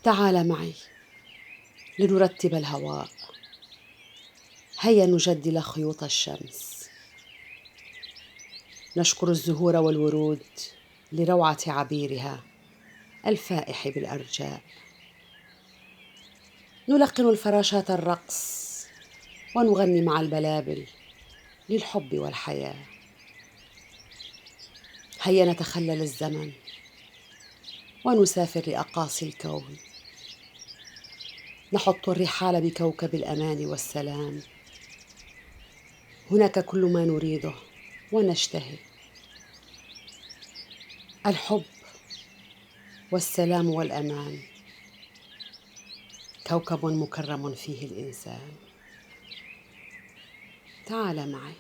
تعال معي لنرتب الهواء. هيا نجدل خيوط الشمس. نشكر الزهور والورود لروعة عبيرها الفائح بالأرجاء. نلقن الفراشات الرقص ونغني مع البلابل للحب والحياة. هيا نتخلل الزمن ونسافر لأقاصي الكون. نحط الرحال بكوكب الأمان والسلام. هناك كل ما نريده ونشتهي: الحب والسلام والأمان. كوكب مكرم فيه الإنسان. تعال معي.